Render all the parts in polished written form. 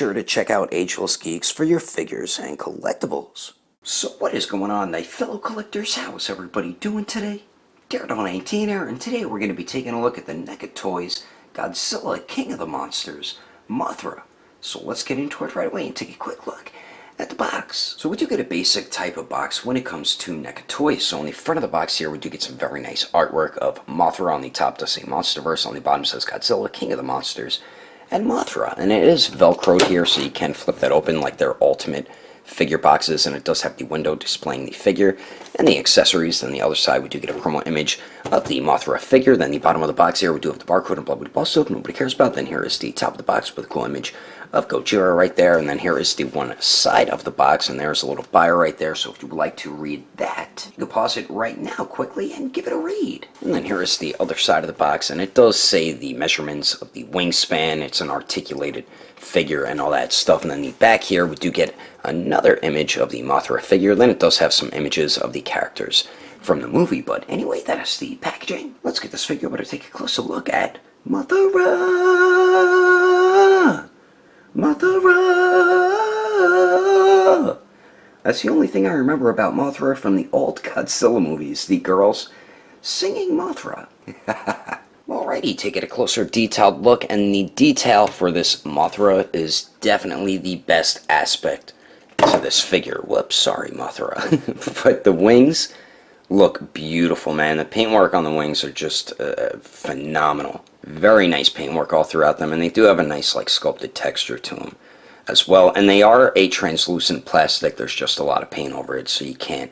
sure to check out Ageless Geeks for your figures and collectibles. So what is going on, my fellow collectors? How is everybody doing today? Daredevil 19 here, and today we're going to be taking a look at the Neca Toys Godzilla, King of the Monsters, Mothra. So let's get into it right away and take a quick look at the box. So we do get a basic type of box when it comes to Neca Toys. So on the front of the box here, we do get some very nice artwork of Mothra. On the top does say Monsterverse, on the bottom says Godzilla, King of the Monsters, and Mothra. And it is Velcroed here, so you can flip that open like their ultimate figure boxes, and it does have the window displaying the figure and the accessories. On the other side, we do get a promo image of the Mothra figure. Then the bottom of the box here, we do have the barcode and blood bust up, nobody cares about. Then here is the top of the box with a cool image of Godzilla right there, and then here is the one side of the box, and there's a little bio right there. So if you would like to read that, you can pause it right now quickly and give it a read. And then here is the other side of the box, and it does say the measurements of the wingspan. It's an articulated figure and all that stuff. And then the back here, we do get another image of the Mothra figure. Then it does have some images of the characters from the movie. But anyway, that is the packaging. Let's get this figure, but take a closer look at Mothra. Mothra! That's the only thing I remember about Mothra from the old Godzilla movies, the girls singing Mothra. Alrighty, take it a closer detailed look, and the detail for this Mothra is definitely the best aspect to this figure. Whoops, sorry Mothra. But the wings look beautiful, man. The paintwork on the wings are just phenomenal. Very nice paintwork all throughout them, and they do have a nice like sculpted texture to them as well. And they are a translucent plastic. There's just a lot of paint over it, so you can't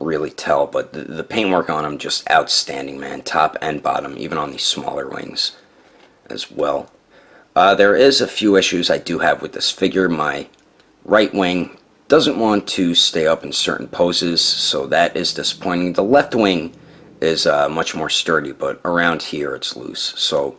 really tell. But the paintwork on them just outstanding, man. Top and bottom, even on these smaller wings as well. There is a few issues I do have with this figure. My right wing doesn't want to stay up in certain poses, so that is disappointing. The left wing is much more sturdy, but around here it's loose, so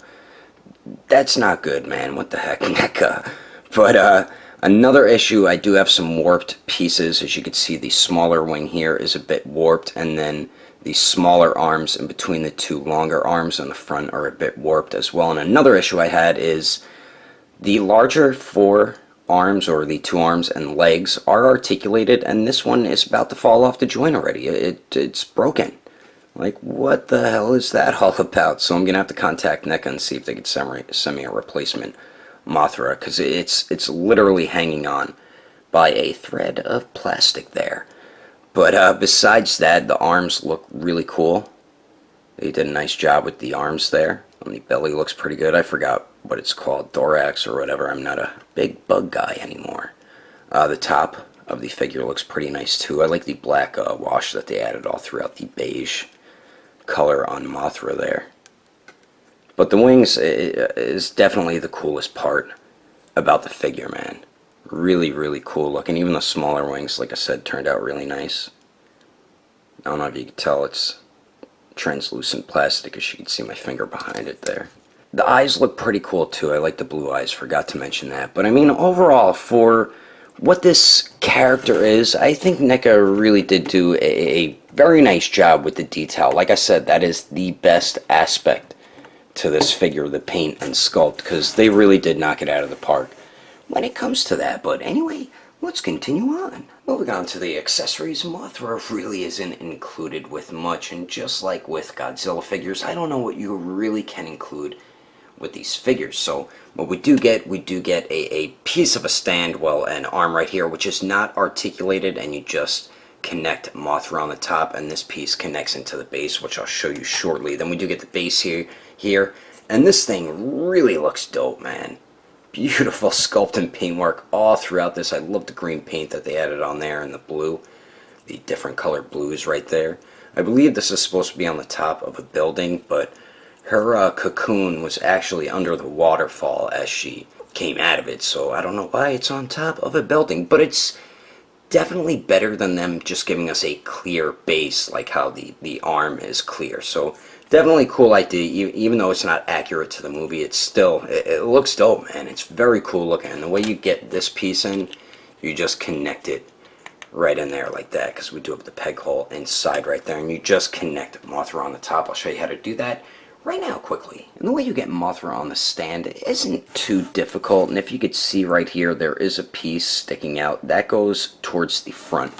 that's not good, man. What the heck, Neca? But another issue, I do have some warped pieces. As you can see, the smaller wing here is a bit warped, and then the smaller arms in between the two longer arms on the front are a bit warped as well. And another issue I had is the larger four arms, or the two arms and legs, are articulated, and this one is about to fall off the joint already. It's broken. Like, what the hell is that all about? So I'm gonna have to contact Neca and see if they could send me a replacement Mothra, because it's literally hanging on by a thread of plastic there. But besides that, the arms look really cool. They did a nice job with the arms there. And the belly looks pretty good. I forgot what it's called, thorax or whatever. I'm not a big bug guy anymore. The top of the figure looks pretty nice too. I like the black wash that they added all throughout the beige color on Mothra there. But the wings is definitely the coolest part about the figure, man. Really, really cool looking. Even the smaller wings, like I said, turned out really nice. I don't know if you can tell, it's translucent plastic, as you can see my finger behind it there. The eyes look pretty cool too. I like the blue eyes, forgot to mention that. But I mean, overall, for what this character is, I think Neca really did do a very nice job with the detail. Like I said, that is the best aspect to this figure, the paint and sculpt, because they really did knock it out of the park when it comes to that. But anyway, let's continue on. Moving on to the accessories, Mothra really isn't included with much, and just like with Godzilla figures, I don't know what you really can include with these figures. So what we do get a piece of a stand, well, an arm right here, which is not articulated, and you just connect Mothra on the top, and this piece connects into the base, which I'll show you shortly. Then we do get the base here, and this thing really looks dope, man. Beautiful sculpt and paintwork all throughout this. I love the green paint that they added on there, and the blue, the different color blues right there. I believe this is supposed to be on the top of a building, but her cocoon was actually under the waterfall as she came out of it, so I don't know why it's on top of a building, but it's definitely better than them just giving us a clear base, like how the arm is clear. So definitely cool idea. Even though it's not accurate to the movie, it's still, it looks dope, man. It's very cool looking, and the way you get this piece in, you just connect it right in there like that, because we do have the peg hole inside right there, and you just connect Mothra on the top. I'll show you how to do that right now quickly. And the way you get Mothra on the stand isn't too difficult, and if you could see right here, there is a piece sticking out. That goes towards the front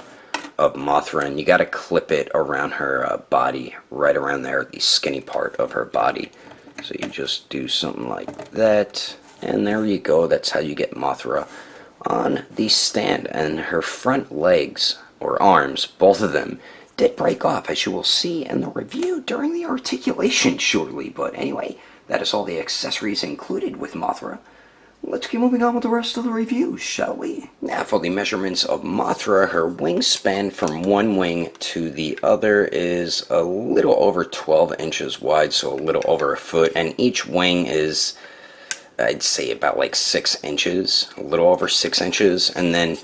of Mothra, and you gotta clip it around her body, right around there, the skinny part of her body. So you just do something like that, and there you go. That's how you get Mothra on the stand. And her front legs, or arms, both of them, did break off, as you will see in the review during the articulation shortly. But anyway, that is all the accessories included with Mothra. Let's keep moving on with the rest of the review, shall we? Now for the measurements of Mothra, her wingspan from one wing to the other is a little over 12 inches wide, so a little over a foot, and each wing is, I'd say, about like 6 inches, a little over 6 inches, and then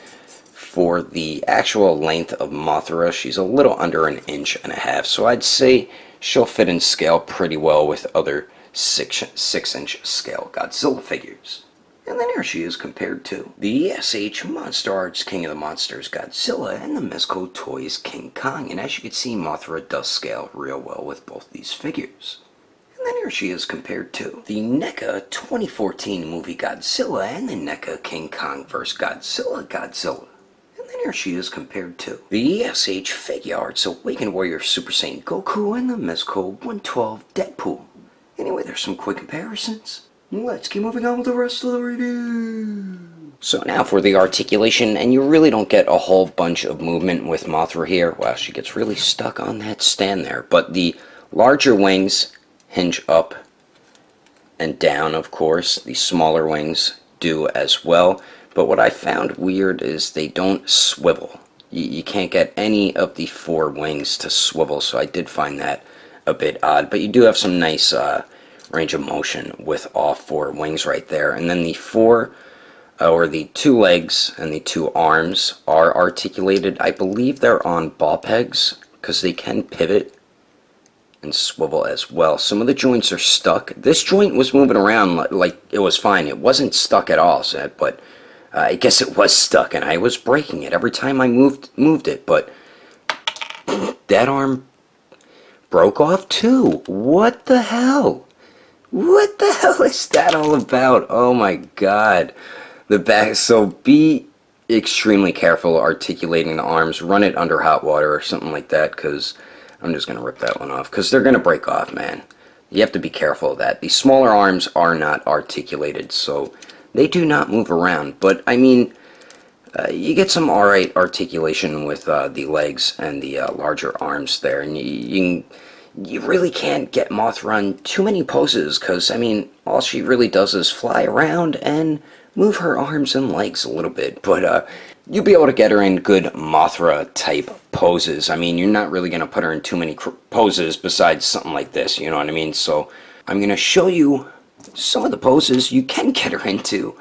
for the actual length of Mothra, she's a little under 1.5 inches, so I'd say she'll fit in scale pretty well with other 6-inch scale Godzilla figures. And then here she is compared to the SH Monster Arts King of the Monsters Godzilla and the Mezco Toys King Kong. And as you can see, Mothra does scale real well with both these figures. And then here she is compared to the NECA 2014 movie Godzilla and the NECA King Kong vs. Godzilla. And then here she is compared to the SH Figuarts Awakened Warrior Super Saiyan Goku and the Mezco 112 Deadpool. Anyway, there's some quick comparisons. Let's keep moving on with the rest of the review. So now for the articulation, and you really don't get a whole bunch of movement with Mothra here. Wow, she gets really stuck on that stand there. But the larger wings hinge up and down, of course. The smaller wings do as well. But what I found weird is they don't swivel. You can't get any of the 4 wings to swivel, so I did find that a bit odd. But you do have some nice range of motion with all 4 wings right there. And then the 2 legs and the 2 arms are articulated. I believe they're on ball pegs because they can pivot and swivel as well. Some of the joints are stuck. This joint was moving around like it was fine. It wasn't stuck at all, but I guess it was stuck, and I was breaking it every time I moved it. But that arm broke off too. What the hell? What the hell is that all about? Oh my god. The back, so be extremely careful articulating the arms. Run it under hot water or something like that, because I'm just going to rip that one off, because they're going to break off, man. You have to be careful of that. The smaller arms are not articulated, so they do not move around. But, I mean, you get some alright articulation with the legs and the larger arms there, and you really can't get Mothra in too many poses, because, I mean, all she really does is fly around and move her arms and legs a little bit. But you'll be able to get her in good Mothra-type poses. I mean, you're not really going to put her in too many poses besides something like this, you know what I mean? So I'm going to show you some of the poses you can get her into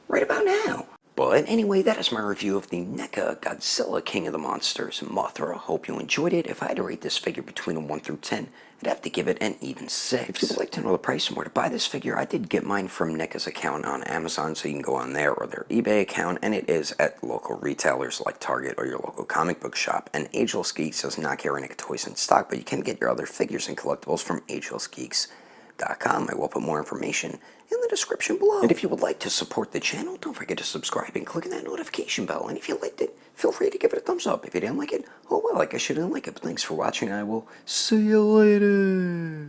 right about now. But anyway, that is my review of the NECA Godzilla King of the Monsters Mothra. Hope you enjoyed it. If I had to rate this figure between a 1 through 10, I'd have to give it an even 6. If you would like to know the price and where to buy this figure, I did get mine from NECA's account on Amazon, so you can go on there, or their eBay account, and it is at local retailers like Target or your local comic book shop. And Agelessgeeks does not carry NECA toys in stock, but you can get your other figures and collectibles from Agelessgeeks.com. I will put more information in the description below. And if you would like to support the channel, don't forget to subscribe and click on that notification bell. And if you liked it, feel free to give it a thumbs up. If you didn't like it, oh well, I guess you didn't like it. But thanks for watching. I will see you later.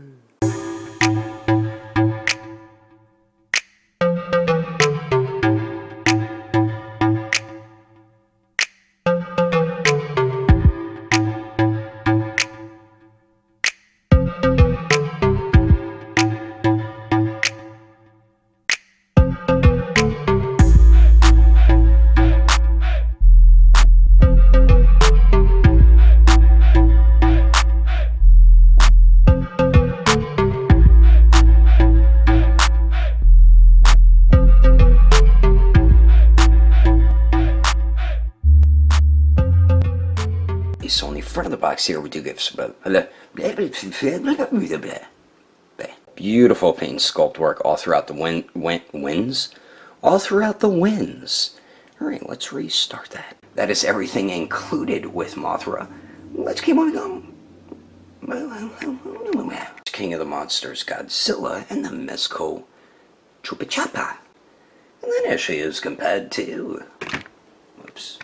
So on the front of the box here, we do give some beautiful paint sculpt work all throughout the wins. All throughout the wins. Alright, let's restart that. That is everything included with Mothra. Let's keep moving on. king of the monsters, Godzilla, and the Mezco Chupachapa. And then here she is compared to... Whoops.